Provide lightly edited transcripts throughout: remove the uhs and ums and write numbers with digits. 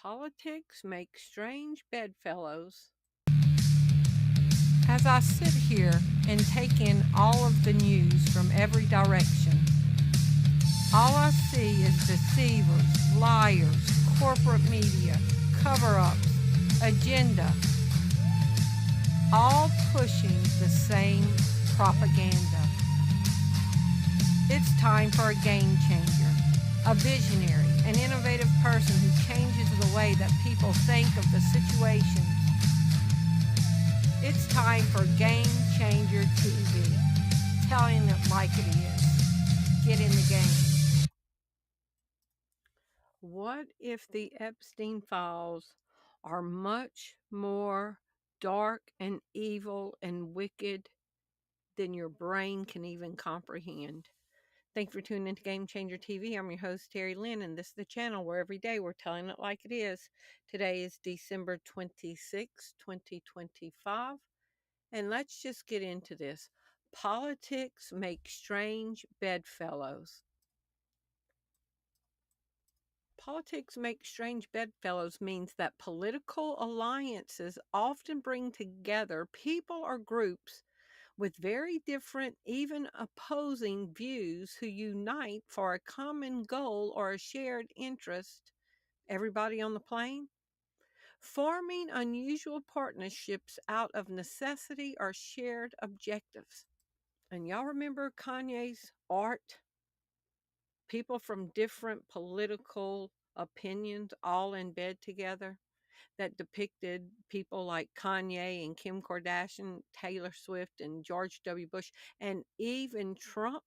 Politics make strange bedfellows. As I sit here and take in all of the news from every direction, all I see is deceivers, liars, corporate media, cover-ups, agenda, all pushing the same propaganda. It's time for a game changer, a visionary, an innovative person who changes the way that people think of the situations. It's time for Game Changer TV, telling it like it is. Get in the game. What if the Epstein files are much more dark and evil and wicked than your brain can even comprehend? Thanks for tuning into Game Changer TV. I'm your host, Terri Lynn, and this is the channel where every day we're telling it like it is. Today is December 26, 2025, and let's just get into this. Politics make strange bedfellows. Politics make strange bedfellows means that political alliances often bring together people or groups with very different, even opposing views who unite for a common goal or a shared interest. Everybody on the plane? Forming unusual partnerships out of necessity or shared objectives. And y'all remember Kanye's art? People from different political opinions all in bed together that depicted people like Kanye and Kim Kardashian, Taylor Swift and George W. Bush, and even Trump.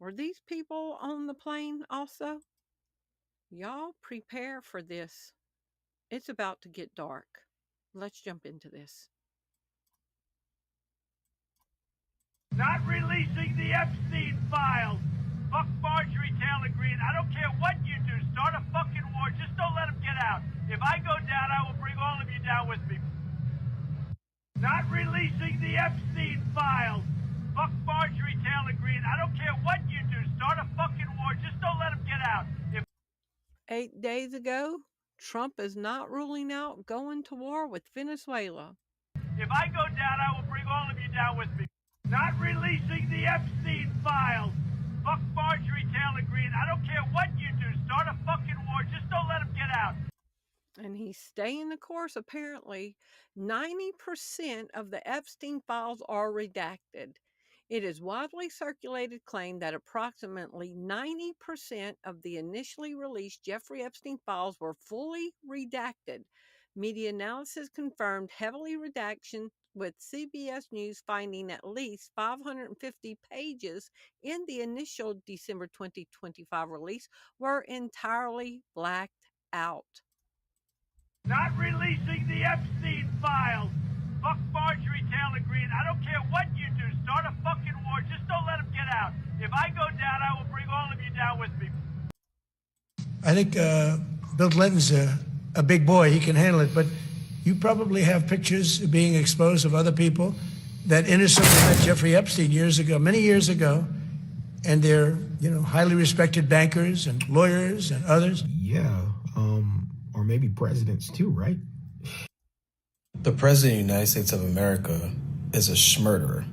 Were these people on the plane also? Y'all prepare for this. It's about to get dark. Let's jump into this. Not releasing the Epstein files. Fuck Marjorie Taylor Greene. I don't care what you do. Start a fucking war. Just don't let them get out. If I go down, I will bring all of you down with me. Not releasing the Epstein files. Fuck Marjorie Taylor Greene. I don't care what you do. Start a fucking war. Just don't let them get out. 8 days ago, Trump is not ruling out going to war with Venezuela. If I go down, I will bring all of you down with me. Not releasing the Epstein files. Fuck Marjorie Taylor Greene. I don't care what you do. Start a fucking war. Just don't let them get out. And he's staying the course. Apparently, 90% of the Epstein files are redacted. It is widely circulated claim that approximately 90% of the initially released Jeffrey Epstein files were fully redacted. Media analysis confirmed heavily redaction, with CBS News finding at least 550 pages in the initial December 2025 release were entirely blacked out. Not releasing the Epstein files. Fuck Marjorie Taylor Greene. I don't care what you do. Start a fucking war. Just don't let them get out. If I go down, I will bring all of you down with me. I think Bill Clinton's a big boy. He can handle it. But you probably have pictures being exposed of other people that innocently met Jeffrey Epstein years ago, many years ago, and they're, highly respected bankers and lawyers and others. Yeah, or maybe presidents too, right? The President of the United States of America is a schmurderer.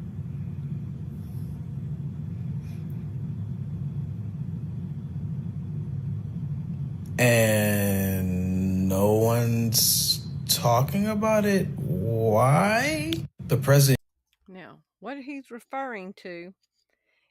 And no one's talking about it. Why? The president. Now, what he's referring to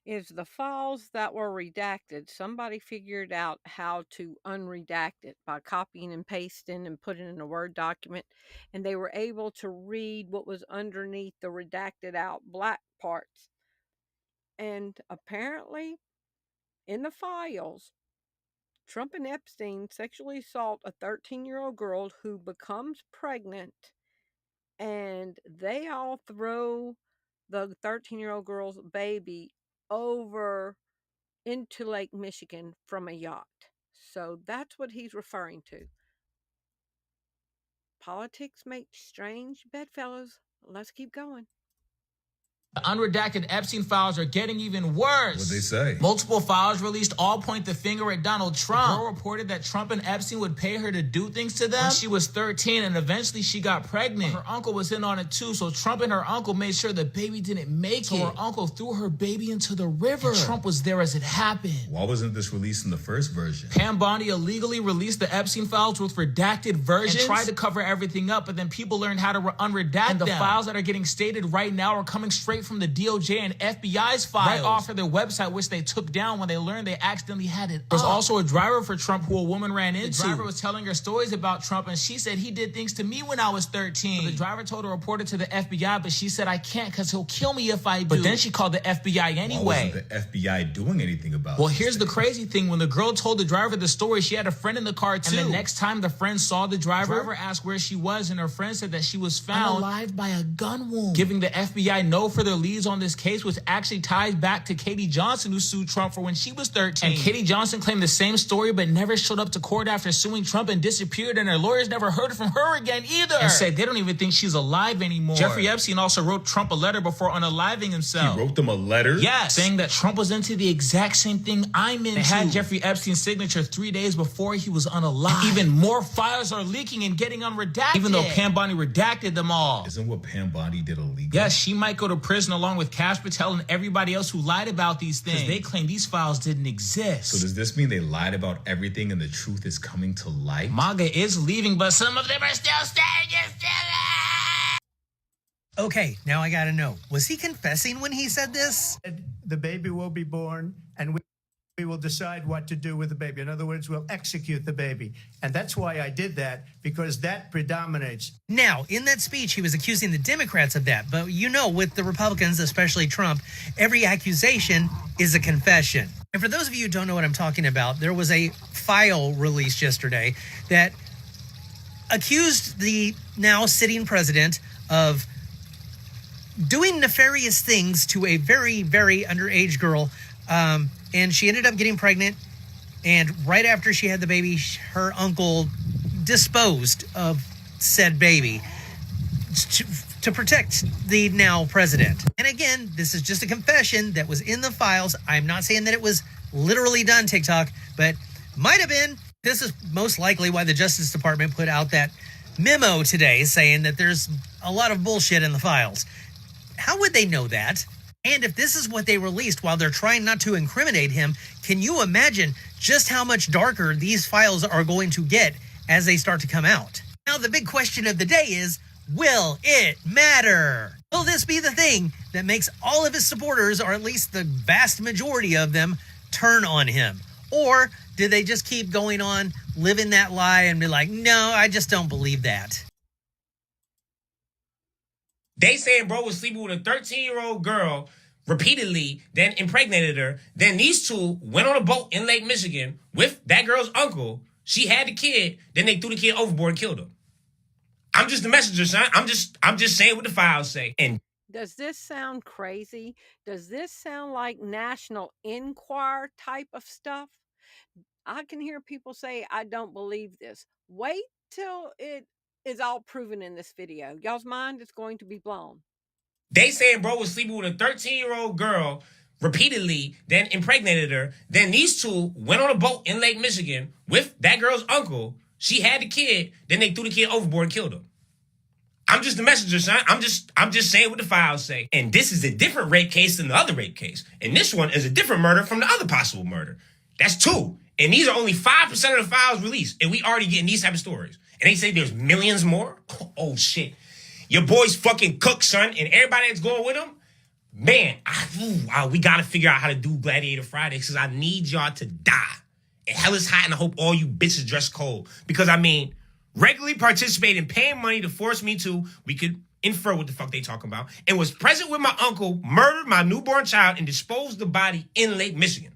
is the files that were redacted. Somebody figured out how to unredact it by copying and pasting and putting it in a Word document, and they were able to read what was underneath the redacted out black parts. And apparently, in the files, Trump and Epstein sexually assault a 13-year-old girl who becomes pregnant, and they all throw the 13-year-old girl's baby over into Lake Michigan from a yacht. So that's what he's referring to. Politics make strange bedfellows. Let's keep going. The unredacted Epstein files are getting even worse. What'd they say? Multiple files released all point the finger at Donald Trump. The girl reported that Trump and Epstein would pay her to do things to them when she was 13, and eventually she got pregnant. Her uncle was in on it too, so Trump and her uncle made sure the baby didn't make it. So her uncle threw her baby into the river. And Trump was there as it happened. Why wasn't this released in the first version? Pam Bondi illegally released the Epstein files with redacted versions and tried to cover everything up, but then people learned how to unredact and the files that are getting stated right now are coming straight from the DOJ and FBI's files right off of their website, which they took down when they learned they accidentally had it. There was also a driver for Trump who a woman ran into. The driver was telling her stories about Trump, and she said he did things to me when I was 13. So the driver told her to report it to the FBI, but she said, I can't because he'll kill me if I do. But then she called the FBI anyway. Why wasn't the FBI doing anything about it? Well, here's the crazy thing. When the girl told the driver the story, she had a friend in the car too. And the next time the friend saw the driver asked where she was, and her friend said that she was found unalive by a gun wound, giving the FBI no further leads on this case, which actually ties back to Katie Johnson, who sued Trump for when she was 13. And Katie Johnson claimed the same story, but never showed up to court after suing Trump and disappeared, and her lawyers never heard from her again either. And said they don't even think she's alive anymore. Jeffrey Epstein also wrote Trump a letter before unaliving himself. He wrote them a letter? Yes, saying that Trump was into the exact same thing I'm into. They had Jeffrey Epstein's signature 3 days before he was unalived. And even more files are leaking and getting unredacted, even though Pam Bondi redacted them all. Isn't what Pam Bondi did illegal? Yes, she might go to prison along with Kash Patel and everybody else who lied about these things, because they claim these files didn't exist. So does this mean they lied about everything and the truth is coming to light? MAGA is leaving, but some of them are still staying. Okay, now I gotta know. Was he confessing when he said this? The baby will be born, and we will decide what to do with the baby. In other words, we'll execute the baby. And that's why I did that, because that predominates. Now, in that speech, he was accusing the Democrats of that. But you know, with the Republicans, especially Trump, every accusation is a confession. And for those of you who don't know what I'm talking about, there was a file released yesterday that accused the now sitting president of doing nefarious things to a very, very underage girl. And she ended up getting pregnant. And right after she had the baby, her uncle disposed of said baby to protect the now president. And again, this is just a confession that was in the files. I'm not saying that it was literally done, TikTok, but might have been. This is most likely why the Justice Department put out that memo today saying that there's a lot of bullshit in the files. How would they know that? And if this is what they released while they're trying not to incriminate him, can you imagine just how much darker these files are going to get as they start to come out? Now, the big question of the day is, will it matter? Will this be the thing that makes all of his supporters, or at least the vast majority of them, turn on him? Or did they just keep going on living that lie and be like, no, I just don't believe that? They saying bro was sleeping with a 13-year-old girl repeatedly, then impregnated her. Then these two went on a boat in Lake Michigan with that girl's uncle. She had the kid. Then they threw the kid overboard and killed him. I'm just the messenger, son. I'm just saying what the files say. And does this sound crazy? Does this sound like National Enquirer type of stuff? I can hear people say, I don't believe this. Wait till it is all proven in this video. Y'all's mind is going to be blown. They saying bro was sleeping with a 13-year-old girl repeatedly, then impregnated her. Then these two went on a boat in Lake Michigan with that girl's uncle. She had the kid. Then they threw the kid overboard and killed him. I'm just the messenger, son. I'm just saying what the files say. And this is a different rape case than the other rape case. And this one is a different murder from the other possible murder. That's 2. And these are only 5% of the files released. And we already getting these type of stories. And they say there's millions more? Oh, shit. Your boy's fucking cooked, son. And everybody that's going with him, man, we got to figure out how to do Gladiator Fridays because I need y'all to die. And hell is hot, and I hope all you bitches dress cold. Because, I mean, regularly participate in paying money to force me to, we could infer what the fuck they talking about, and was present with my uncle, murdered my newborn child, and disposed the body in Lake Michigan.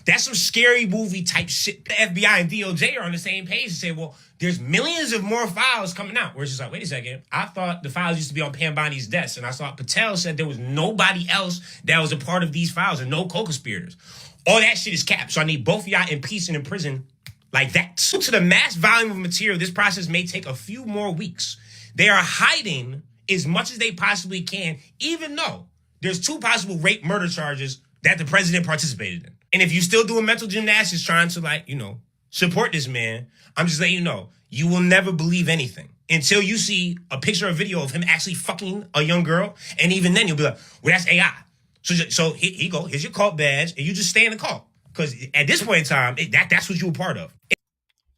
That's some scary movie type shit. The FBI and DOJ are on the same page and say, well, there's millions of more files coming out. Where it's just like, wait a second. I thought the files used to be on Pam Bondi's desk. And I saw Patel said there was nobody else that was a part of these files and no co-conspirators. All that shit is capped. So I need both of y'all in peace and in prison like that. To the mass volume of material, this process may take a few more weeks. They are hiding as much as they possibly can, even though there's 2 possible rape murder charges that the president participated in. And if you still doing mental gymnastics trying to, like, you know, support this man, I'm just letting you know, you will never believe anything until you see a picture or video of him actually fucking a young girl. And even then you'll be like, well, that's AI. So here you go. Here's your cult badge. And you just stay in the cult. Because at this point in time, that's what you were part of.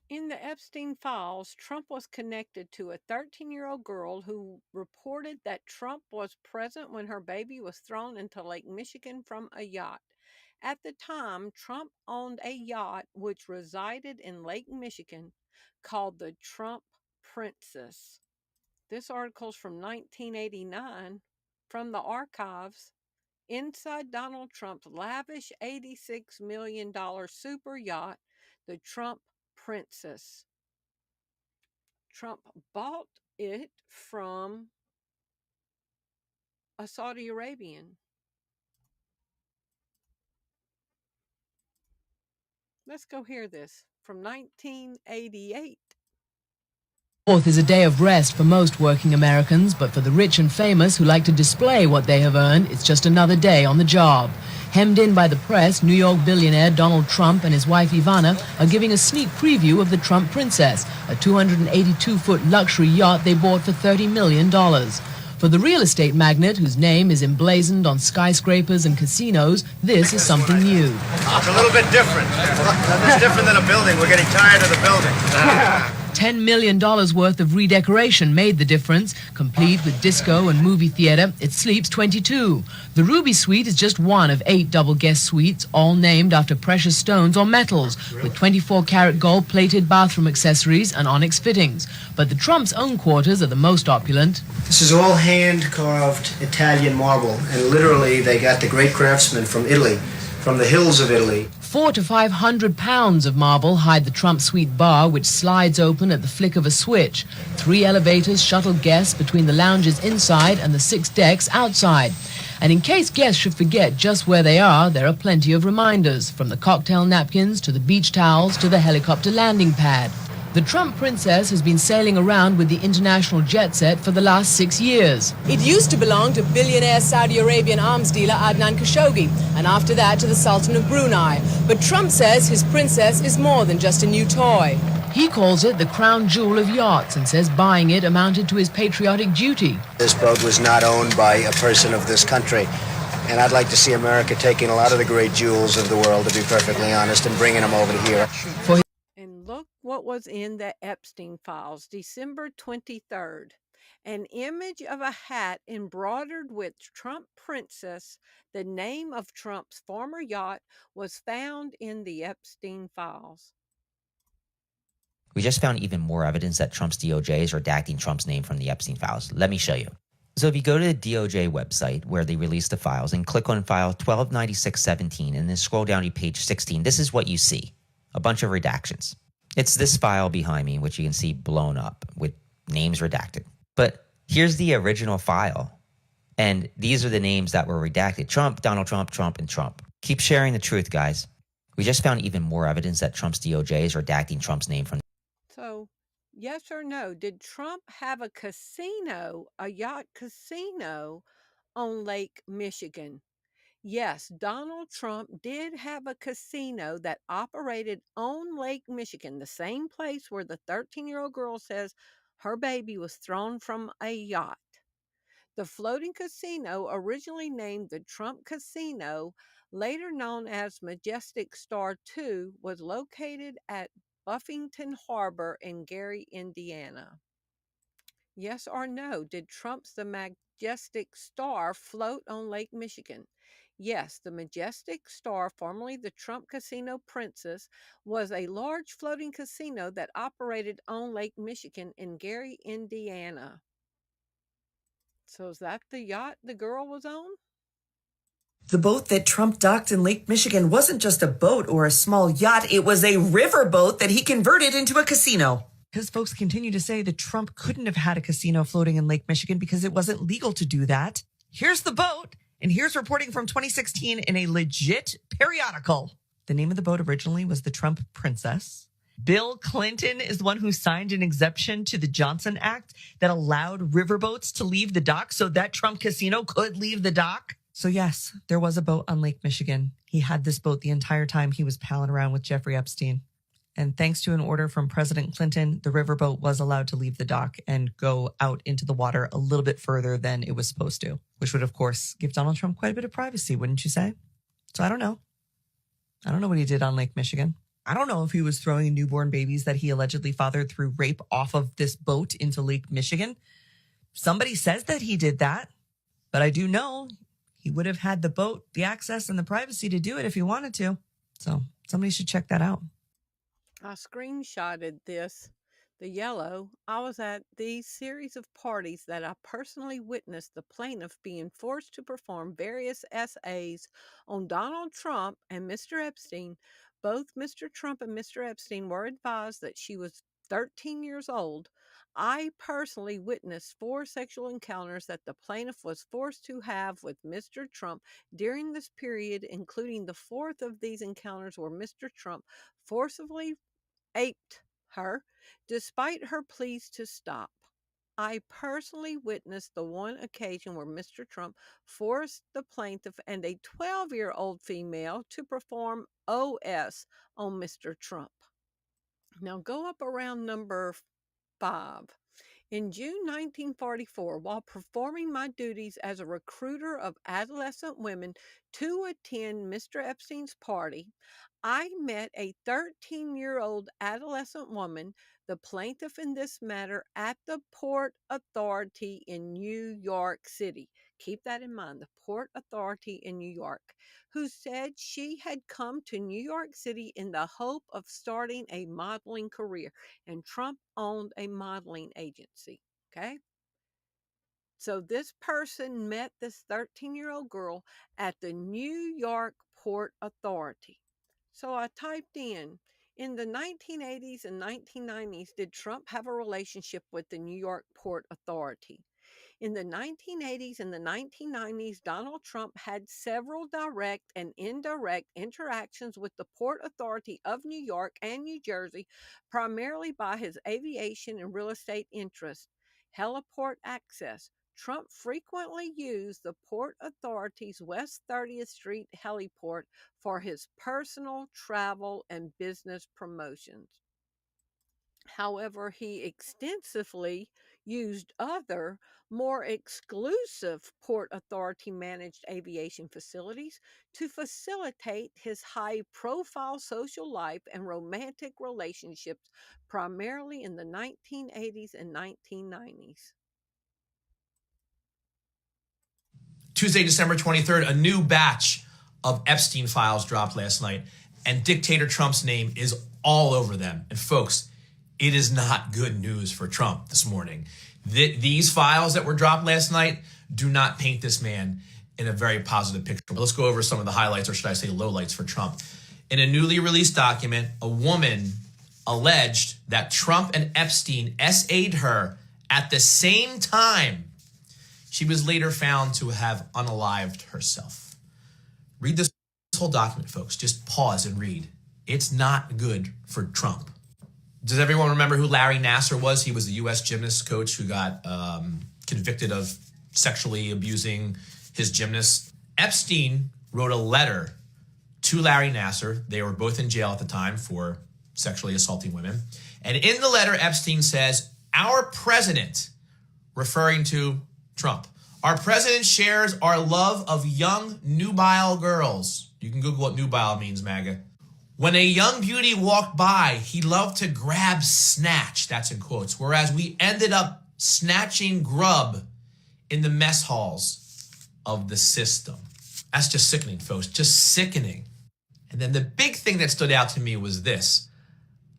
In the Epstein files, Trump was connected to a 13-year-old girl who reported that Trump was present when her baby was thrown into Lake Michigan from a yacht. At the time, Trump owned a yacht which resided in Lake Michigan called the Trump Princess. This article's from 1989 from the archives. Inside Donald Trump's lavish $86 million super yacht, the Trump Princess. Trump bought it from a Saudi Arabian. Let's go hear this from 1988. 4th is a day of rest for most working Americans, but for the rich and famous who like to display what they have earned, it's just another day on the job. Hemmed in by the press, New York billionaire Donald Trump and his wife Ivana are giving a sneak preview of the Trump Princess, a 282-foot luxury yacht they bought for $30 million. For the real estate magnate, whose name is emblazoned on skyscrapers and casinos, this is something new. It's a little bit different. It's different than a building. We're getting tired of the building. $10 million worth of redecoration made the difference. Complete with disco and movie theater, it sleeps 22. The Ruby Suite is just one of 8 double guest suites, all named after precious stones or metals, with 24-karat gold-plated bathroom accessories and onyx fittings. But the Trump's own quarters are the most opulent. This is all hand-carved Italian marble, and literally they got the great craftsmen from Italy, from the hills of Italy. 400 to 500 pounds of marble hide the Trump Suite bar, which slides open at the flick of a switch. 3 elevators shuttle guests between the lounges inside and the 6 decks outside. And in case guests should forget just where they are, there are plenty of reminders, from the cocktail napkins to the beach towels to the helicopter landing pad. The Trump Princess has been sailing around with the international jet set for the last 6 years. It used to belong to billionaire Saudi Arabian arms dealer Adnan Khashoggi, and after that to the Sultan of Brunei. But Trump says his princess is more than just a new toy. He calls it the crown jewel of yachts and says buying it amounted to his patriotic duty. This boat was not owned by a person of this country. And I'd like to see America taking a lot of the great jewels of the world, to be perfectly honest, and bringing them over to here. And look what was in the Epstein files, December 23rd. An image of a hat embroidered with Trump Princess, the name of Trump's former yacht, was found in the Epstein files. We just found even more evidence that Trump's DOJ is redacting Trump's name from the Epstein files. Let me show you. So if you go to the DOJ website where they released the files and click on file 129617 and then scroll down to page 16, this is what you see. A bunch of redactions. It's this file behind me, which you can see blown up with names redacted. But here's the original file. And these are the names that were redacted. Trump, Donald Trump, Trump, and Trump. Keep sharing the truth, guys. We just found even more evidence that Trump's DOJ is redacting Trump's name from. So, yes or no, did Trump have a casino, a yacht casino on Lake Michigan? Yes, Donald Trump did have a casino that operated on Lake Michigan, the same place where the 13-year-old girl says her baby was thrown from a yacht. The floating casino, originally named the Trump Casino, later known as Majestic Star 2, was located at Buffington Harbor in Gary, Indiana. Yes or no, did Trump's the Majestic Star float on Lake Michigan? Yes, the Majestic Star, formerly the Trump Casino Princess, was a large floating casino that operated on Lake Michigan in Gary, Indiana. So is that the yacht the girl was on? The boat that Trump docked in Lake Michigan wasn't just a boat or a small yacht. It was a river boat that he converted into a casino. His folks continue to say that Trump couldn't have had a casino floating in Lake Michigan because it wasn't legal to do that. Here's the boat, and here's reporting from 2016 in a legit periodical. The name of the boat originally was the Trump Princess. Bill Clinton is the one who signed an exemption to the Johnson Act that allowed riverboats to leave the dock so that Trump casino could leave the dock. So yes, there was a boat on Lake Michigan. He had this boat the entire time he was palling around with Jeffrey Epstein. And thanks to an order from President Clinton, the riverboat was allowed to leave the dock and go out into the water a little bit further than it was supposed to, which would, of course, give Donald Trump quite a bit of privacy, wouldn't you say? So I don't know. I don't know what he did on Lake Michigan. I don't know if he was throwing newborn babies that he allegedly fathered through rape off of this boat into Lake Michigan. Somebody says that he did that, but I do know he would have had the boat, the access, and the privacy to do it if he wanted to. So somebody should check that out. I screenshotted this, the yellow. I was at these series of parties that I personally witnessed the plaintiff being forced to perform various essays on Donald Trump and Mr. Epstein. Both Mr. Trump and Mr. Epstein were advised that she was 13 years old. I personally witnessed 4 sexual encounters that the plaintiff was forced to have with Mr. Trump during this period, including the 4th of these encounters where Mr. Trump forcibly aped her, despite her pleas to stop. I personally witnessed the one occasion where Mr. Trump forced the plaintiff and a 12-year-old female to perform OS on Mr. Trump. Now go up around number 5. In June 1944, while performing my duties as a recruiter of adolescent women to attend Mr. Epstein's party, I met a 13-year-old adolescent woman, the plaintiff in this matter, at the Port Authority in New York City. Keep that in mind, the Port Authority in New York, who said she had come to New York City in the hope of starting a modeling career, and Trump owned a modeling agency. Okay? So this person met this 13-year-old girl at the New York Port Authority. So I typed in the 1980s and 1990s, did Trump have a relationship with the New York Port Authority? In the 1980s and the 1990s, Donald Trump had several direct and indirect interactions with the Port Authority of New York and New Jersey, primarily by his aviation and real estate interests. Heliport access. Trump frequently used the Port Authority's West 30th Street heliport for his personal travel and business promotions. However, he extensively used other, more exclusive Port Authority managed aviation facilities to facilitate his high-profile social life and romantic relationships, primarily in the 1980s and 1990s. Tuesday, December 23rd, a new batch of Epstein files dropped last night, and dictator Trump's name is all over them. And folks, it is not good news for Trump this morning. These files that were dropped last night do not paint this man in a very positive picture. But let's go over some of the highlights, or should I say lowlights, for Trump. In a newly released document, a woman alleged that Trump and Epstein SA'd her at the same time. She was later found to have unalived herself. Read this whole document, folks. Just pause and read. It's not good for Trump. Does everyone remember who Larry Nassar was? He was the U.S. gymnast coach who got convicted of sexually abusing his gymnasts. Epstein wrote a letter to Larry Nassar. They were both in jail at the time for sexually assaulting women. And in the letter, Epstein says, "Our president," referring to Trump, "our president shares our love of young nubile girls." You can Google what nubile means, MAGA. "When a young beauty walked by, he loved to grab snatch," that's in quotes, "whereas we ended up snatching grub in the mess halls of the system." That's just sickening, folks, just sickening. And then the big thing that stood out to me was this.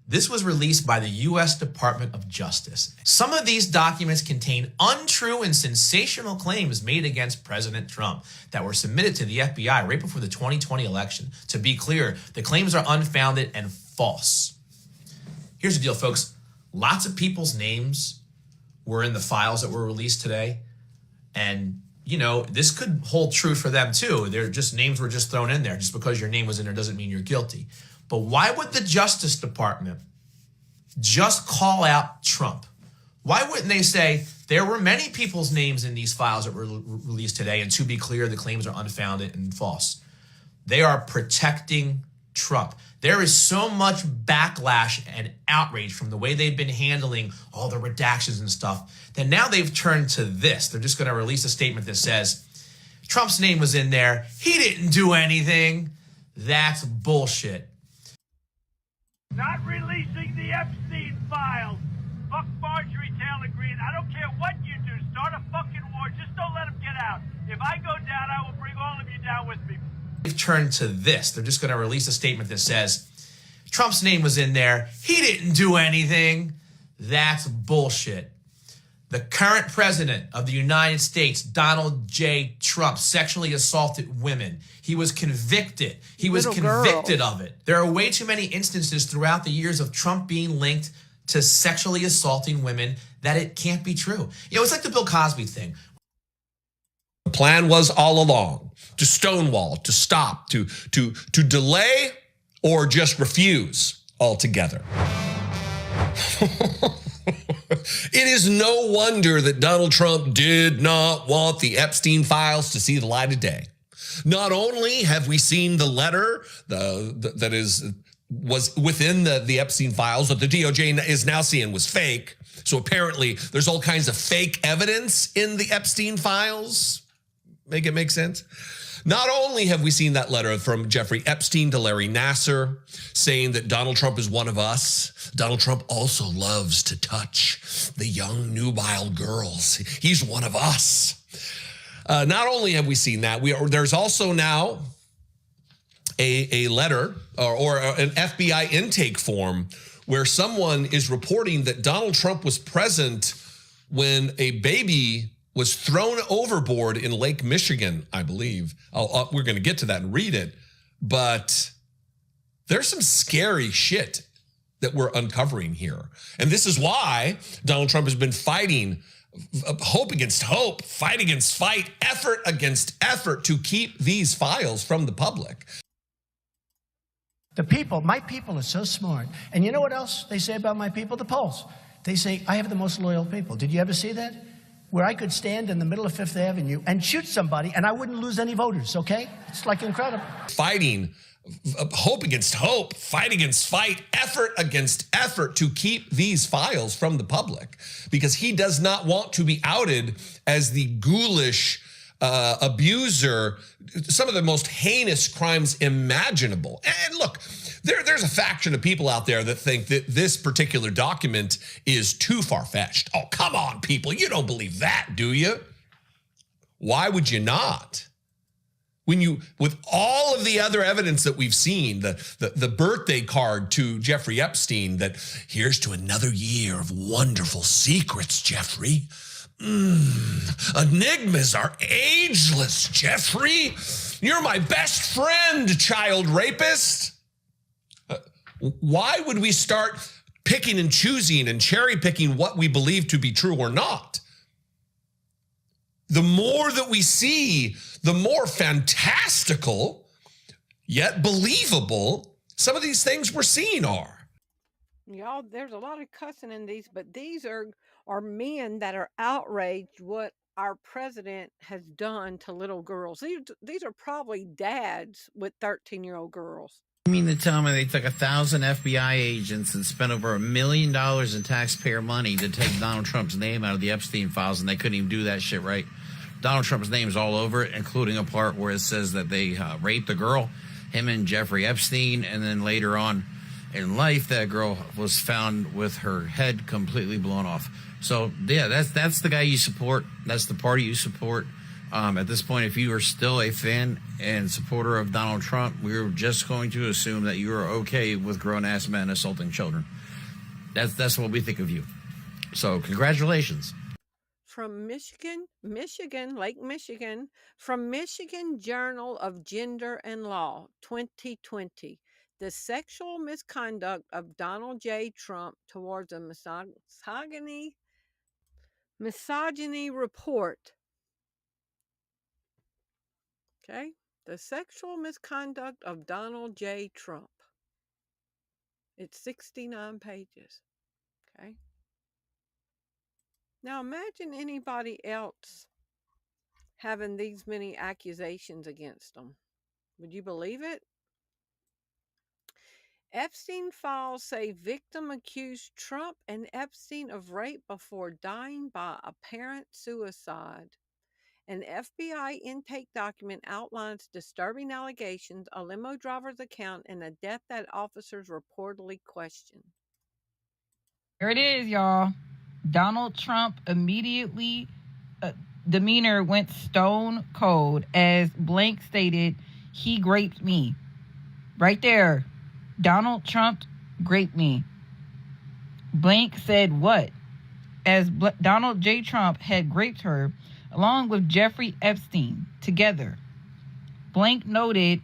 This was released by the U.S. Department of Justice. Some of these documents contain untrue and sensational claims made against President Trump that were submitted to the FBI right before the 2020 election. To be clear, the claims are unfounded and false. Here's the deal, folks. Lots of people's names were in the files that were released today. And, you know, this could hold true for them too. Names were just thrown in there. Just because your name was in there doesn't mean you're guilty. But why would the Justice Department just call out Trump Why wouldn't they say there were many people's names in these files that were released today, and to be clear, the claims are unfounded and false? They are protecting Trump. There is so much backlash and outrage from the way they've been handling all the redactions and stuff that now they've turned to this. They're just going to release a statement that says, Trump's name was in there. He didn't do anything. That's bullshit. Not releasing the Epstein files. Fuck Marjorie Taylor Greene. I don't care what you do. Start a fucking war. Just don't let them get out. If I go down, I will bring all of you down with me. They've turned to this. They're just going to release a statement that says, Trump's name was in there. He didn't do anything. That's bullshit. The current president of the United States, Donald J. Trump, sexually assaulted women. He was convicted. He was convicted of it. There are way too many instances throughout the years of Trump being linked to sexually assaulting women that it can't be true. You know, it's like the Bill Cosby thing. The plan was all along to stonewall, to stop, to delay, or just refuse altogether. It is no wonder that Donald Trump did not want the Epstein files to see the light of day. Not only have we seen the letter that was within the Epstein files that the DOJ is now seeing was fake. So apparently there's all kinds of fake evidence in the Epstein files. Make it make sense? Not only have we seen that letter from Jeffrey Epstein to Larry Nassar saying that Donald Trump is one of us, Donald Trump also loves to touch the young nubile girls. He's one of us. Not only have we seen that, there's also now a letter or an FBI intake form where someone is reporting that Donald Trump was present when a baby was thrown overboard in Lake Michigan, I believe. We're going to get to that and read it. But there's some scary shit that we're uncovering here. And this is why Donald Trump has been fighting hope against hope, fight against fight, effort against effort to keep these files from the public. The people, my people are so smart. And you know what else they say about my people? The polls. They say, I have the most loyal people. Did you ever see that? Where I could stand in the middle of Fifth Avenue and shoot somebody and I wouldn't lose any voters, okay? It's like incredible. Fighting hope against hope, fight against fight, effort against effort to keep these files from the public because he does not want to be outed as the ghoulish abuser, some of the most heinous crimes imaginable. And look, there's a faction of people out there that think that this particular document is too far-fetched. Oh, come on, people. You don't believe that, do you? Why would you not? With all of the other evidence that we've seen, the birthday card to Jeffrey Epstein, that here's to another year of wonderful secrets, Jeffrey. Enigmas are ageless, Jeffrey. You're my best friend, child rapist. Why would we start picking and choosing and cherry picking what we believe to be true or not? The more that we see, the more fantastical yet believable some of these things we're seeing are. Y'all, there's a lot of cussing in these, but these are men that are outraged what our president has done to little girls. These are probably dads with 13-year-old girls. You mean to tell me they took 1,000 FBI agents and spent over $1 million in taxpayer money to take Donald Trump's name out of the Epstein files, and they couldn't even do that shit right? Donald Trump's name is all over it, including a part where it says that they raped the girl, him and Jeffrey Epstein, and then later on in life, that girl was found with her head completely blown off. So, yeah, that's the guy you support. That's the party you support. At this point, if you are still a fan and supporter of Donald Trump, we're just going to assume that you are okay with grown-ass men assaulting children. That's what we think of you. So, congratulations. From Lake Michigan, from Michigan Journal of Gender and Law, 2020. The sexual misconduct of Donald J. Trump towards a misogyny report. Okay? The sexual misconduct of Donald J. Trump. It's 69 pages. Okay? Now imagine anybody else having these many accusations against them. Would you believe it? Epstein files say victim accused Trump and Epstein of rape before dying by apparent suicide. An FBI intake document outlines disturbing allegations, a limo driver's account, and a death that officers reportedly questioned. Here it is, y'all. Donald Trump immediately demeanor went stone cold as Blank stated, he raped me. Right there. Donald Trump raped me. Blank said what? As Donald J. Trump had raped her along with Jeffrey Epstein together. Blank noted,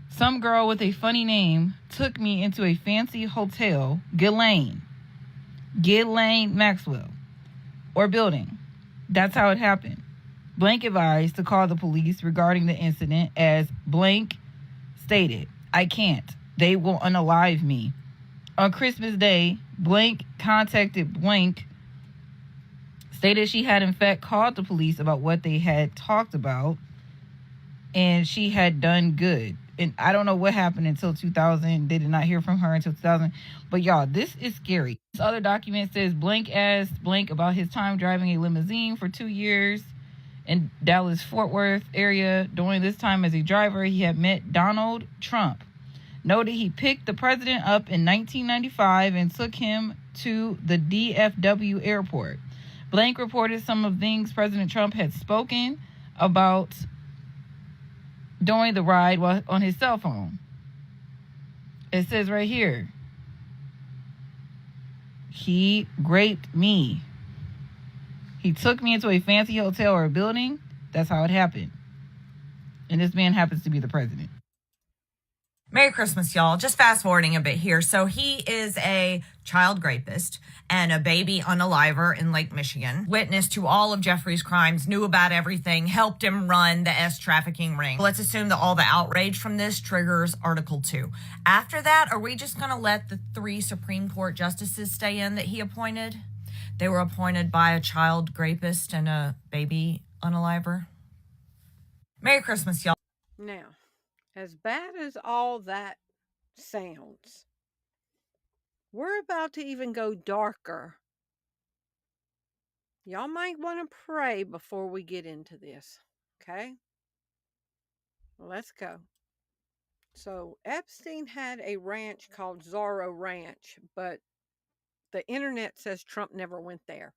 some girl with a funny name took me into a fancy hotel, Ghislaine Maxwell, or building. That's how it happened. Blank advised to call the police regarding the incident as Blank stated, I can't. They will unalive me. On Christmas Day, Blank contacted Blank, stated she had in fact called the police about what they had talked about, and she had done good. And I don't know what happened until 2000. They did not hear from her until 2000. But y'all, this is scary. This other document says Blank asked Blank about his time driving a limousine for 2 years in Dallas-Fort Worth area. During this time as a driver, he had met Donald Trump. Noted he picked the president up in 1995 and took him to the DFW airport. Blank reported some of things President Trump had spoken about during the ride while on his cell phone. It says right here, he raped me. He took me into a fancy hotel or a building. That's how it happened. And this man happens to be the president. Merry Christmas, y'all. Just fast forwarding a bit here. So he is a child rapist and a baby unaliver in Lake Michigan. Witness to all of Jeffrey's crimes, knew about everything, helped him run the S trafficking ring. Let's assume that all the outrage from this triggers Article 2. After that, are we just going to let the 3 Supreme Court justices stay in that he appointed? They were appointed by a child rapist and a baby unaliver. Merry Christmas, y'all. Now, as bad as all that sounds, we're about to even go darker. Y'all might want to pray before we get into this, okay? Let's go. So Epstein had a ranch called Zorro Ranch, but the internet says Trump never went there.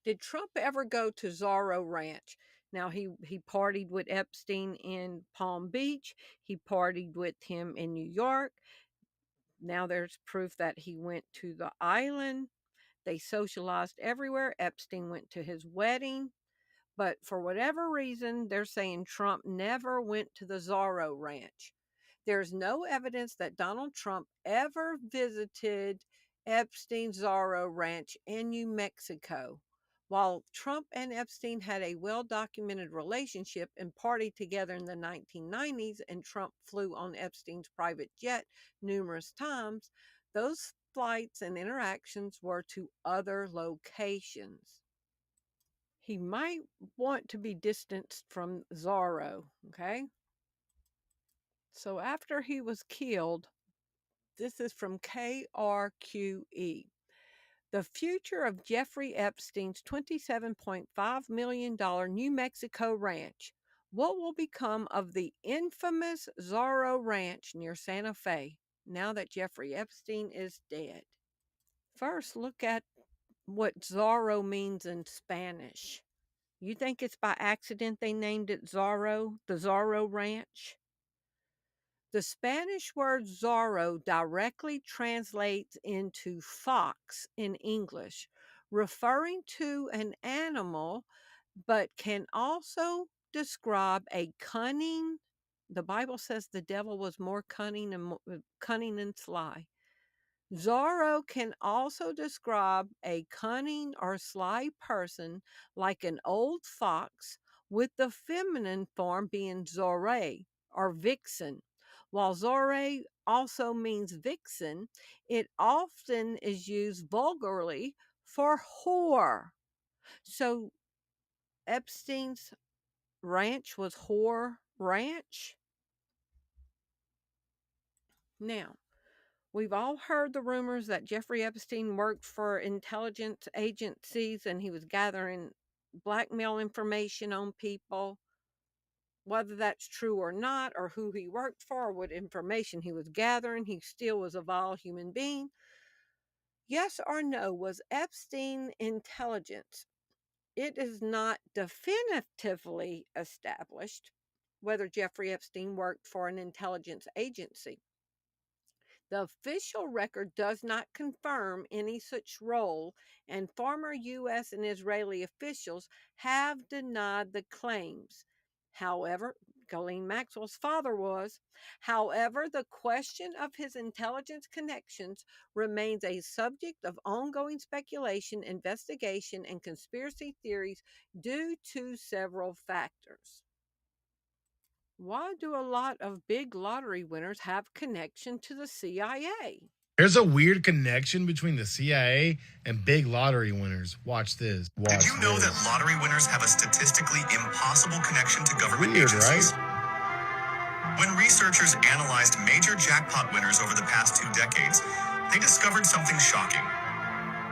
Did Trump ever go to Zorro Ranch? Now, he partied with Epstein in Palm Beach. He partied with him in New York. Now there's proof that he went to the island. They socialized everywhere. Epstein went to his wedding. But for whatever reason, they're saying Trump never went to the Zorro Ranch. There's no evidence that Donald Trump ever visited Epstein's Zorro Ranch in New Mexico. While Trump and Epstein had a well-documented relationship and partied together in the 1990s, and Trump flew on Epstein's private jet numerous times, those flights and interactions were to other locations. He might want to be distanced from Zorro, okay? So after he was killed, this is from KRQE. The future of Jeffrey Epstein's $27.5 million New Mexico ranch. What will become of the infamous Zorro Ranch near Santa Fe now that Jeffrey Epstein is dead? First, look at what Zorro means in Spanish. You think it's by accident they named it Zorro, the Zorro Ranch? The Spanish word zorro directly translates into fox in English, referring to an animal, but can also describe a cunning. The Bible says the devil was more cunning and sly. Zorro can also describe a cunning or sly person like an old fox, with the feminine form being Zorre or vixen. While Zorre also means vixen, it often is used vulgarly for whore. So Epstein's ranch was Whore Ranch? Now, we've all heard the rumors that Jeffrey Epstein worked for intelligence agencies and he was gathering blackmail information on people. Whether that's true or not, or who he worked for, or what information he was gathering, he still was a vile human being. Yes or no, was Epstein intelligence? It is not definitively established whether Jeffrey Epstein worked for an intelligence agency. The official record does not confirm any such role, and former U.S. and Israeli officials have denied the claims. However, Ghislaine Maxwell's father was. However, the question of his intelligence connections remains a subject of ongoing speculation, investigation, and conspiracy theories due to several factors. Why do a lot of big lottery winners have connection to the CIA? There's a weird connection between the CIA and big lottery winners. Watch this. Did you know that lottery winners have a statistically impossible connection to government agencies? Right? When researchers analyzed major jackpot winners over the past 2 decades, they discovered something shocking.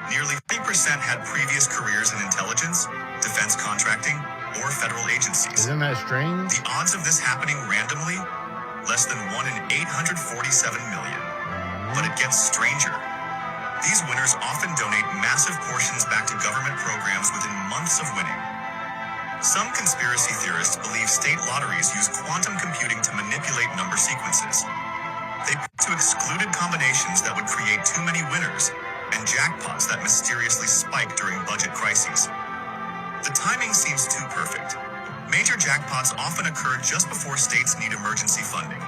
Nearly 30% had previous careers in intelligence, defense contracting, or federal agencies. Isn't that strange? The odds of this happening randomly? Less than 1 in 847 million. But it gets stranger. These winners often donate massive portions back to government programs within months of winning. Some conspiracy theorists believe state lotteries use quantum computing to manipulate number sequences. They point to excluded combinations that would create too many winners and jackpots that mysteriously spike during budget crises. The timing seems too perfect. Major jackpots often occur just before states need emergency funding.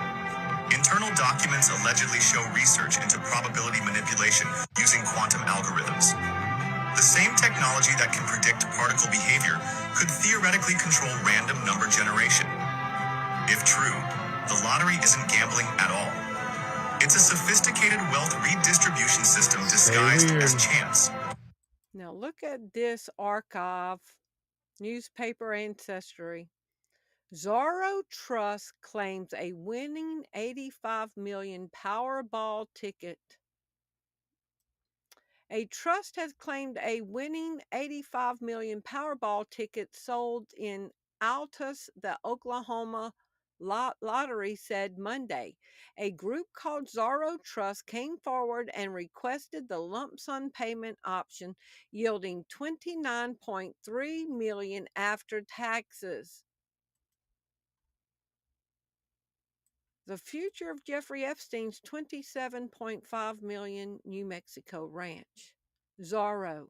Internal documents allegedly show research into probability manipulation using quantum algorithms. The same technology that can predict particle behavior could theoretically control random number generation. If true, the lottery isn't gambling at all. It's a sophisticated wealth redistribution system disguised as chance. Now look at this archive, newspaper ancestry. Zorro Trust claims a winning 85 million Powerball ticket. A trust has claimed a winning 85 million Powerball ticket sold in Altus, the Oklahoma lottery said Monday. A group called Zorro Trust came forward and requested the lump sum payment option, yielding $29.3 million after taxes. The future of Jeffrey Epstein's $27.5 million New Mexico ranch. Zorro.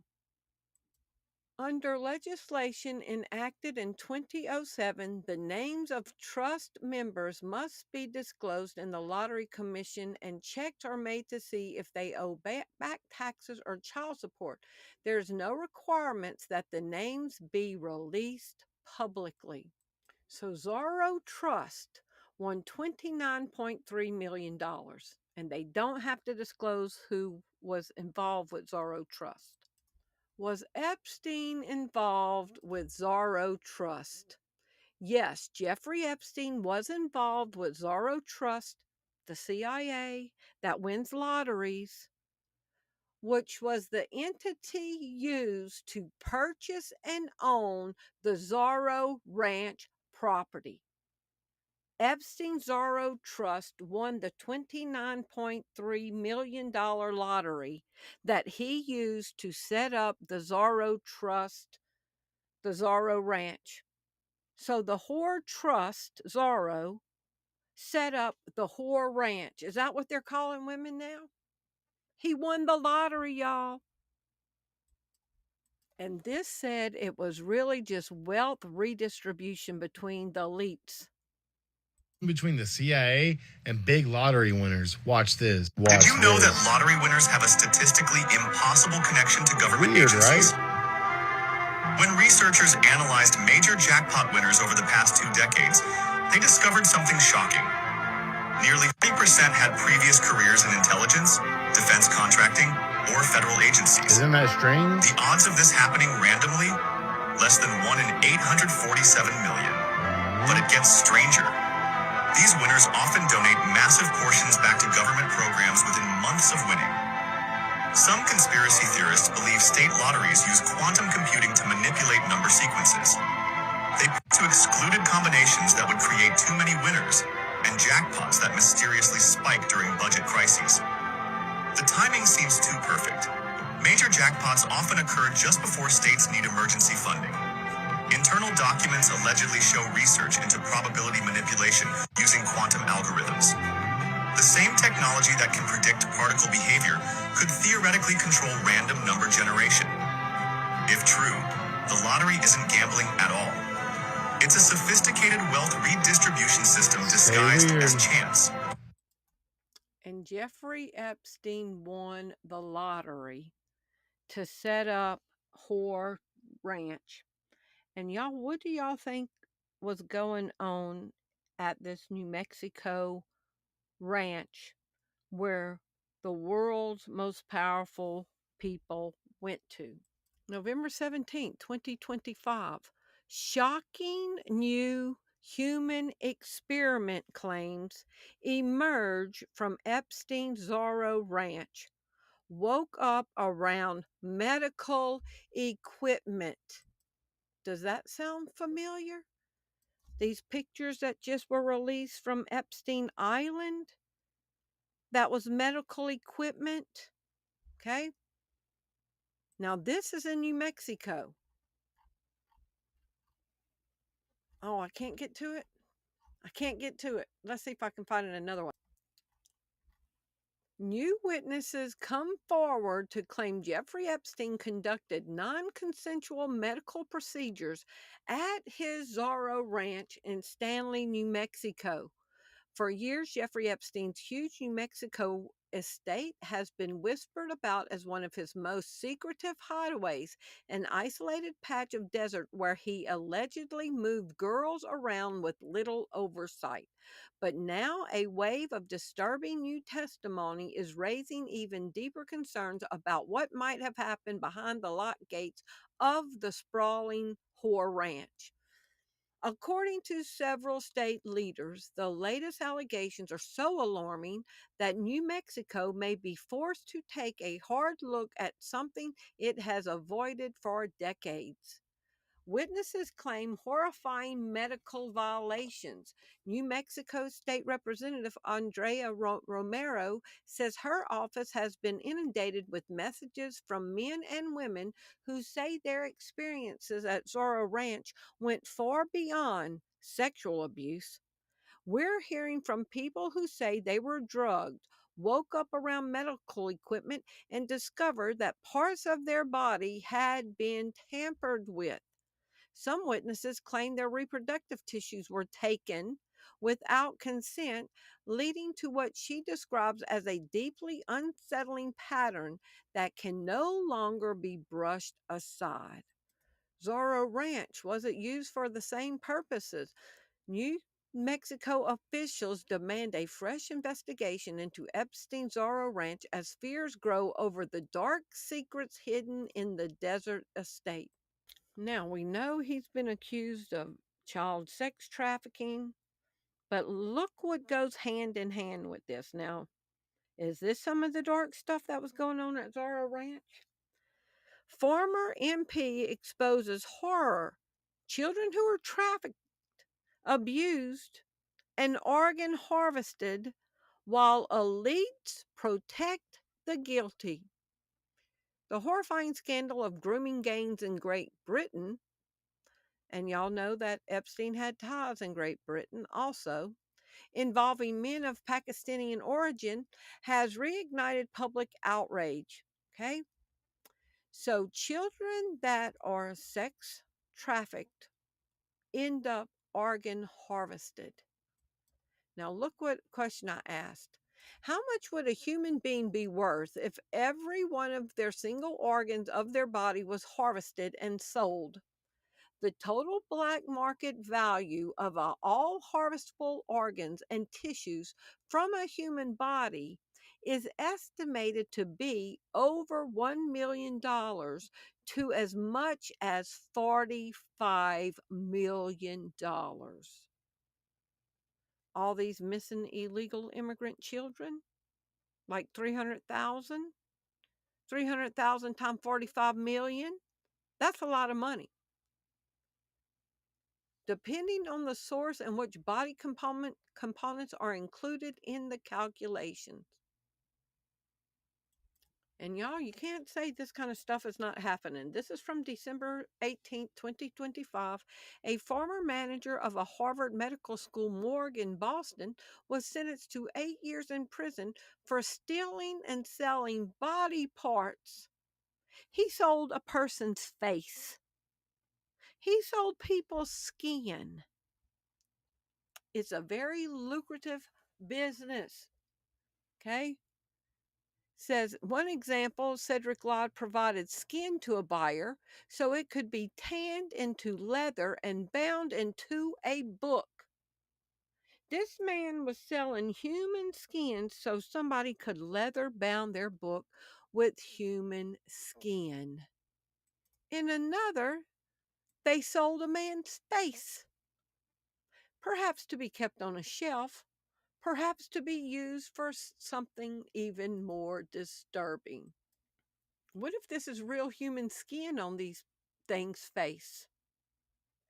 Under legislation enacted in 2007, the names of trust members must be disclosed in the Lottery Commission, and checks are made to see if they owe back taxes or child support. There's no requirements that the names be released publicly. So Zorro Trust won $29.3 million, and they don't have to disclose who was involved with Zorro Trust. Was Epstein involved with Zorro Trust? Yes, Jeffrey Epstein was involved with Zorro Trust, the CIA that wins lotteries, which was the entity used to purchase and own the Zorro Ranch property. Epstein Zorro Trust won the $29.3 million lottery that he used to set up the Zorro Trust, the Zorro Ranch. So the Whore Trust, Zorro, set up the Whore Ranch. Is that what they're calling women now? He won the lottery, y'all. And this said it was really just wealth redistribution between the elites. Between the CIA and big lottery winners. Watch this. Did you know that lottery winners have a statistically impossible connection to government agencies? Right? When researchers analyzed major jackpot winners over the past 2 decades, they discovered something shocking. Nearly 30% had previous careers in intelligence, defense contracting, or federal agencies. Isn't that strange? The odds of this happening randomly? Less than 1 in 847 million. But it gets stranger. These winners often donate massive portions back to government programs within months of winning. Some conspiracy theorists believe state lotteries use quantum computing to manipulate number sequences. They point to excluded combinations that would create too many winners and jackpots that mysteriously spike during budget crises. The timing seems too perfect. Major jackpots often occur just before states need emergency funding. Internal documents allegedly show research into probability manipulation using quantum algorithms. The same technology that can predict particle behavior could theoretically control random number generation. If true, the lottery isn't gambling at all. It's a sophisticated wealth redistribution system disguised as chance. And Jeffrey Epstein won the lottery to set up Whore Ranch. And y'all, what do y'all think was going on at this New Mexico ranch where the world's most powerful people went to? November 17th, 2025. Shocking new human experiment claims emerge from Epstein's Zorro Ranch. Woke up around medical equipment. Does that sound familiar? These pictures that just were released from Epstein Island, that was medical equipment. Okay. Now this is in New Mexico. Oh, I can't get to it. I can't get to it. Let's see if I can find it another one. New witnesses come forward to claim Jeffrey Epstein conducted non-consensual medical procedures at his Zorro Ranch in Stanley, New Mexico. For years, Jeffrey Epstein's huge New Mexico estate has been whispered about as one of his most secretive hideaways, an isolated patch of desert where he allegedly moved girls around with little oversight. But now a wave of disturbing new testimony is raising even deeper concerns about what might have happened behind the locked gates of the sprawling Whore Ranch. According to several state leaders, the latest allegations are so alarming that New Mexico may be forced to take a hard look at something it has avoided for decades. Witnesses claim horrifying medical violations. New Mexico State Representative Andrea Romero says her office has been inundated with messages from men and women who say their experiences at Zorro Ranch went far beyond sexual abuse. We're hearing from people who say they were drugged, woke up around medical equipment, and discovered that parts of their body had been tampered with. Some witnesses claim their reproductive tissues were taken without consent, leading to what she describes as a deeply unsettling pattern that can no longer be brushed aside. Zorro Ranch, was it used for the same purposes? New Mexico officials demand a fresh investigation into Epstein's Zorro Ranch as fears grow over the dark secrets hidden in the desert estate. Now, we know he's been accused of child sex trafficking, but look what goes hand in hand with this. Now, is this some of the dark stuff that was going on at Zorro Ranch? Former MP exposes horror. Children who were trafficked, abused, and organ harvested while elites protect the guilty. The horrifying scandal of grooming gangs in Great Britain, and y'all know that Epstein had ties in Great Britain also, involving men of Pakistani origin, has reignited public outrage. Okay? So children that are sex trafficked end up organ harvested. Now look what question I asked. How much would a human being be worth if every one of their single organs of their body was harvested and sold? The total black market value of all harvestable organs and tissues from a human body is estimated to be over $1 million to as much as $45 million. All these missing illegal immigrant children, like 300,000. 300,000 times 45 million. That's a lot of money. Depending on the source and which body components are included in the calculations. And y'all, you can't say this kind of stuff is not happening. This is from December 18th, 2025. A former manager of a Harvard Medical School morgue in Boston was sentenced to 8 years in prison for stealing and selling body parts. He sold a person's face. He sold people's skin. It's a very lucrative business. Okay? Says one example, Cedric Lott provided skin to a buyer so it could be tanned into leather and bound into a book. This man was selling human skin so somebody could leather bound their book with human skin. In another, they sold a man's face, perhaps to be kept on a shelf, perhaps to be used for something even more disturbing. What if this is real human skin on these things' face?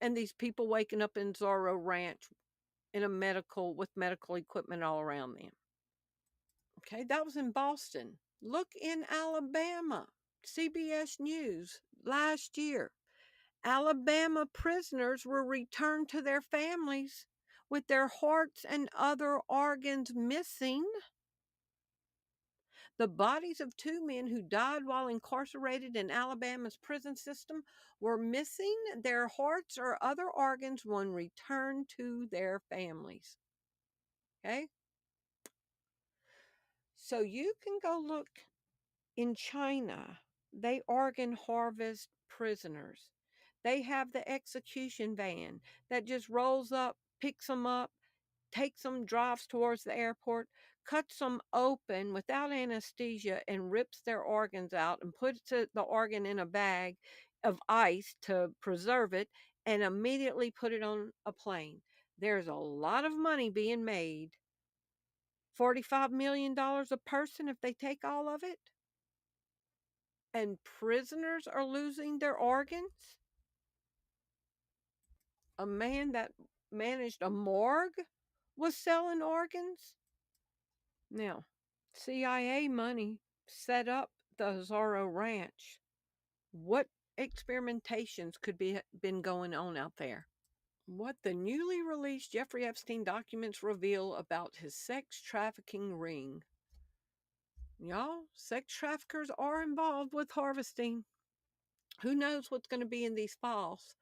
And these people waking up in Zorro Ranch with medical equipment all around them. Okay, that was in Boston. Look in Alabama. CBS News last year. Alabama prisoners were returned to their families with their hearts and other organs missing. The bodies of 2 men who died while incarcerated in Alabama's prison system were missing their hearts or other organs when returned to their families. Okay? So you can go look in China. They organ harvest prisoners. They have the execution van that just rolls up, picks them up, takes them, drives towards the airport, cuts them open without anesthesia, and rips their organs out and puts the organ in a bag of ice to preserve it and immediately put it on a plane. There's a lot of money being made. $45 million a person if they take all of it. And prisoners are losing their organs. A man that managed a morgue was selling organs. Now, CIA money set up the Zorro Ranch. What experimentations could be been going on out there? What the newly released Jeffrey Epstein documents reveal about his sex trafficking ring. Y'all, sex traffickers are involved with harvesting. Who knows what's going to be in these files?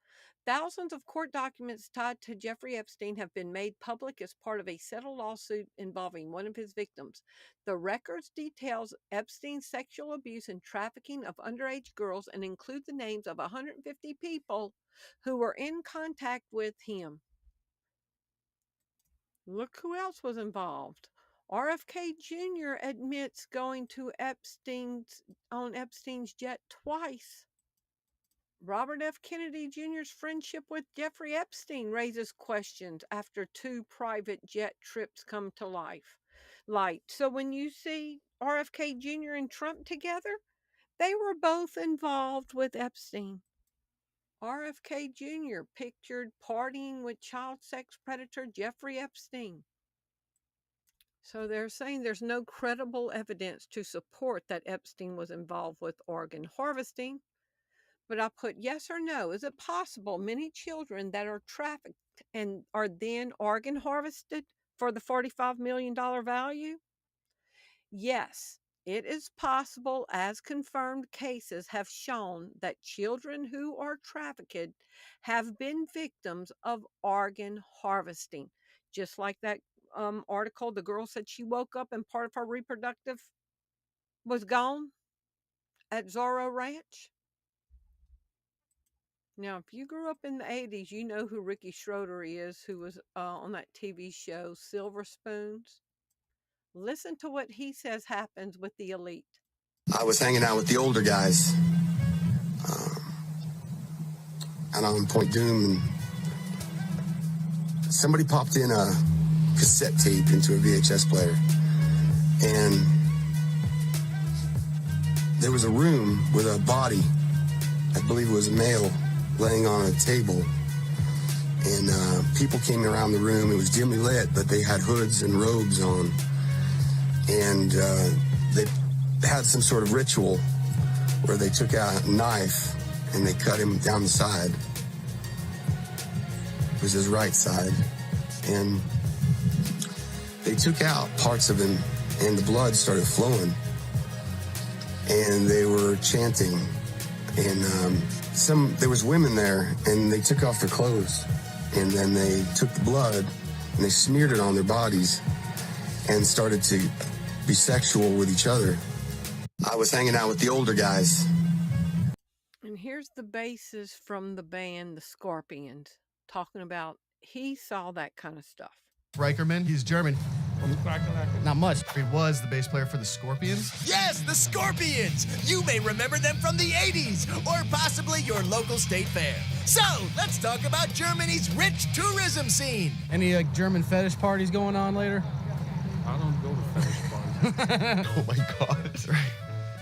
Thousands of court documents tied to Jeffrey Epstein have been made public as part of a settled lawsuit involving one of his victims. The records details Epstein's sexual abuse and trafficking of underage girls and include the names of 150 people who were in contact with him. Look who else was involved. RFK Jr. admits going to Epstein's jet twice. Robert F. Kennedy Jr.'s friendship with Jeffrey Epstein raises questions after 2 private jet trips come to light. So when you see RFK Jr. and Trump together, they were both involved with Epstein. RFK Jr. pictured partying with child sex predator Jeffrey Epstein. So they're saying there's no credible evidence to support that Epstein was involved with organ harvesting. But I put yes or no. Is it possible many children that are trafficked and are then organ harvested for the $45 million value? Yes, it is possible, as confirmed cases have shown that children who are trafficked have been victims of organ harvesting. Just like that article, the girl said she woke up and part of her reproductive was gone at Zorro Ranch. Now, if you grew up in the 80s, you know who Ricky Schroeder is, who was on that TV show, Silver Spoons. Listen to what he says happens with the elite. I was hanging out with the older guys and on Point Doom, and somebody popped in a cassette tape into a VHS player, and there was a room with a body, I believe it was a male, laying on a table, and people came around the room. It was dimly lit, but they had hoods and robes on, and they had some sort of ritual where they took out a knife and they cut him down the side. It was his right side. And they took out parts of him, and the blood started flowing. And they were chanting. And there was women there, and they took off their clothes. And then they took the blood and they smeared it on their bodies and started to be sexual with each other. I was hanging out with the older guys. And here's the basis from the band The Scorpions talking about he saw that kind of stuff. Reicherman, he's German. Not much. He was the bass player for the Scorpions. Yes, the Scorpions! You may remember them from the 80s, or possibly your local state fair. So, let's talk about Germany's rich tourism scene. Any German fetish parties going on later? I don't go to fetish parties. Oh my God.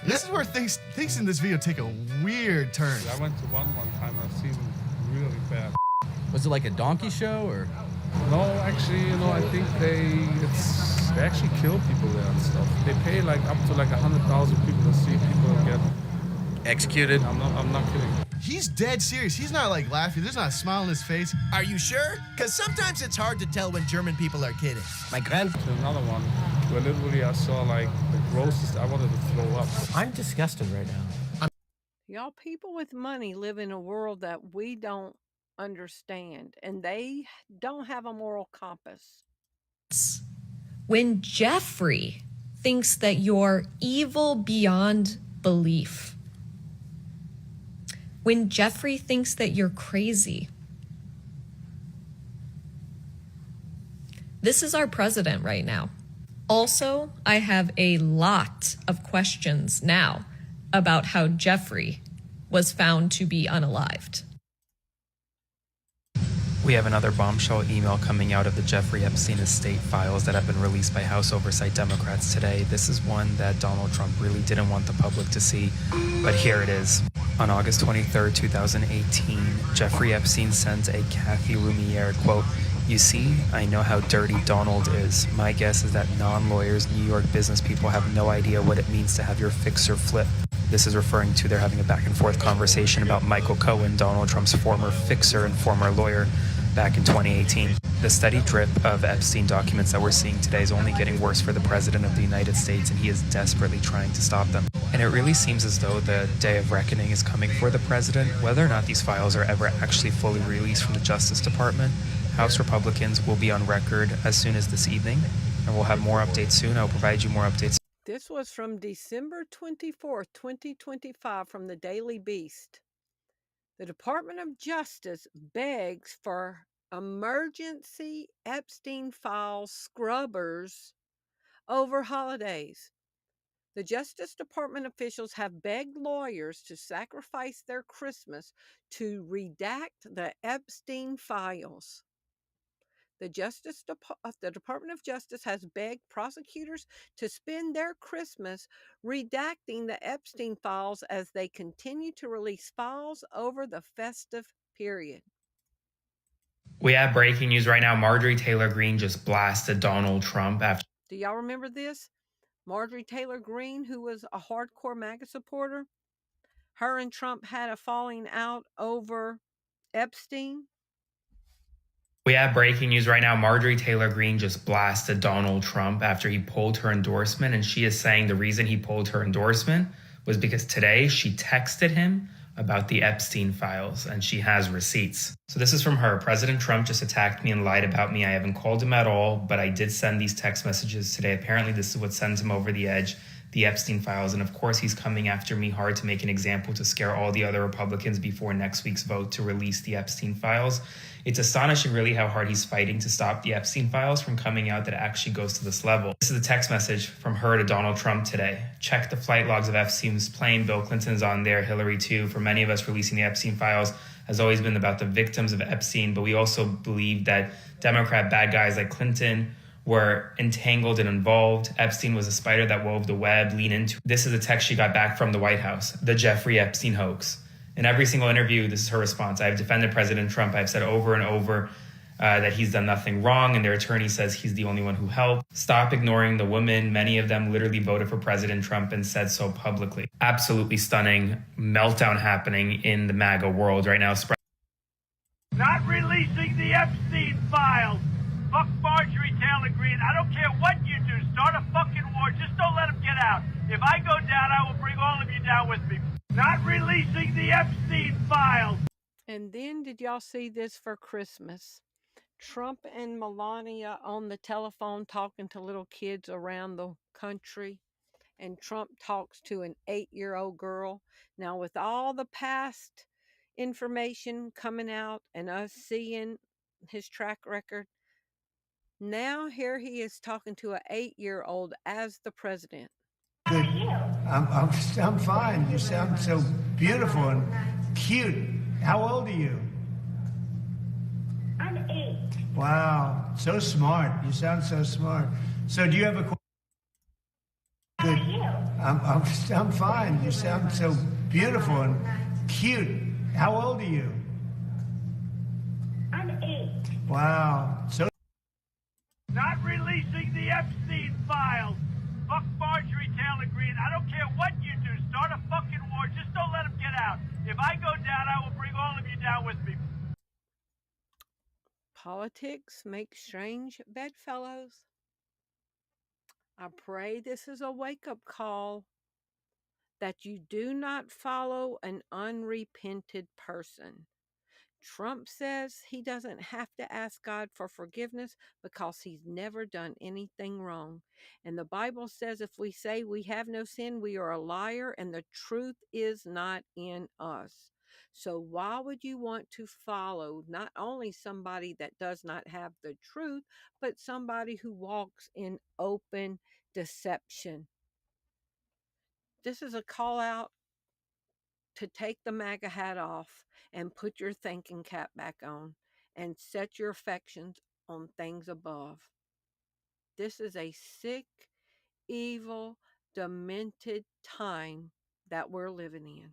This is where things in this video take a weird turn. I went to one time. I've seen them really bad. Was it like a donkey show or? No, actually, I think they actually kill people there and stuff. They pay like up to like 100,000 people to see people get executed. I'm not kidding. He's dead serious. He's not like laughing. There's not a smile on his face. Are you sure? Because sometimes it's hard to tell when German people are kidding. Another one where literally I saw like the grossest. I wanted to throw up. I'm disgusted right now. Y'all, people with money live in a world that we don't understand, and they don't have a moral compass. When Jeffrey thinks that you're evil beyond belief, when Jeffrey thinks that you're crazy, this is our president right now. Also, I have a lot of questions now about how Jeffrey was found to be unalived. We have another bombshell email coming out of the Jeffrey Epstein estate files that have been released by House Oversight Democrats today. This is one that Donald Trump really didn't want the public to see, but here it is. On August 23rd, 2018, Jeffrey Epstein sends a Kathy Lumiere quote, "You see, I know how dirty Donald is. My guess is that non-lawyers, New York business people have no idea what it means to have your fixer flip." This is referring to they're having a back and forth conversation about Michael Cohen, Donald Trump's former fixer and former lawyer, back in 2018. The steady drip of Epstein documents that we're seeing today is only getting worse for the President of the United States, and he is desperately trying to stop them. And it really seems as though the day of reckoning is coming for the President. Whether or not these files are ever actually fully released from the Justice Department, House Republicans will be on record as soon as this evening, and we'll have more updates soon. I'll provide you more updates. This was from December 24th, 2025 from the Daily Beast. The Department of Justice begs for emergency Epstein file scrubbers over holidays. The Justice Department officials have begged lawyers to sacrifice their Christmas to redact the Epstein files. The Department of Justice has begged prosecutors to spend their Christmas redacting the Epstein files as they continue to release files over the festive period. We have breaking news right now. Marjorie Taylor Greene just blasted Donald Trump after. Do y'all remember this? Marjorie Taylor Greene, who was a hardcore MAGA supporter, her and Trump had a falling out over Epstein. We have breaking news right now. Marjorie Taylor Greene just blasted Donald Trump after he pulled her endorsement. And she is saying the reason he pulled her endorsement was because today she texted him about the Epstein files, and she has receipts. So this is from her. "President Trump just attacked me and lied about me. I haven't called him at all, but I did send these text messages today. Apparently this is what sends him over the edge. the Epstein files. And of course, he's coming after me hard to make an example to scare all the other Republicans before next week's vote to release the Epstein files. It's astonishing, really, how hard he's fighting to stop the Epstein files from coming out that it actually goes to this level. This is a text message from her to Donald Trump today. Check the flight logs of Epstein's plane. Bill Clinton's on there, Hillary too. For many of us, releasing the Epstein files has always been about the victims of Epstein, but we also believe that Democrat bad guys like Clinton were entangled and involved. Epstein was a spider that wove the web. Lean into. This is a text she got back from the White House, the Jeffrey Epstein hoax. In every single interview, this is her response. I have defended President Trump. I've said over and over that he's done nothing wrong, and their attorney says he's the only one who helped. Stop ignoring the women. Many of them literally voted for President Trump and said so publicly. Absolutely stunning meltdown happening in the MAGA world right now. Not releasing the Epstein files. Fuck Marjorie Taylor Greene. I don't care what you do. Start a fucking war. Just don't let them get out. If I go down, I will bring all of you down with me. Not releasing the Epstein files. And then did y'all see this for Christmas? Trump and Melania on the telephone talking to little kids around the country. And Trump talks to an 8-year-old girl. Now, with all the past information coming out and us seeing his track record, now here he is talking to an 8-year-old as the president. Good. I'm fine. You sound so beautiful and cute. How old are you? I'm 8. Wow, so smart. You sound so smart. So do you have a question? Good. I'm fine. You sound so beautiful and cute. How old are you? I'm 8. Wow, so. Not releasing the Epstein files. Fuck Marjorie Taylor Greene. I don't care what you do. Start a fucking war. Just don't let them get out. If I go down, I will bring all of you down with me. Politics make strange bedfellows. I pray this is a wake-up call that you do not follow an unrepented person. Trump says he doesn't have to ask God for forgiveness because he's never done anything wrong. And the Bible says if we say we have no sin, we are a liar and the truth is not in us. So why would you want to follow not only somebody that does not have the truth, but somebody who walks in open deception? This is a call out to take the MAGA hat off and put your thinking cap back on and set your affections on things above. This is a sick, evil, demented time that we're living in.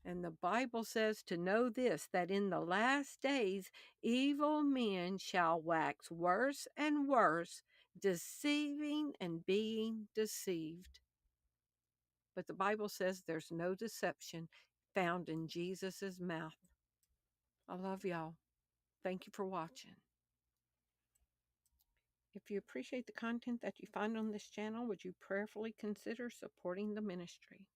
And the Bible says to know this, that in the last days, evil men shall wax worse and worse, deceiving and being deceived. But the Bible says there's no deception found in Jesus's mouth. I love y'all. Thank you for watching. If you appreciate the content that you find on this channel, would you prayerfully consider supporting the ministry?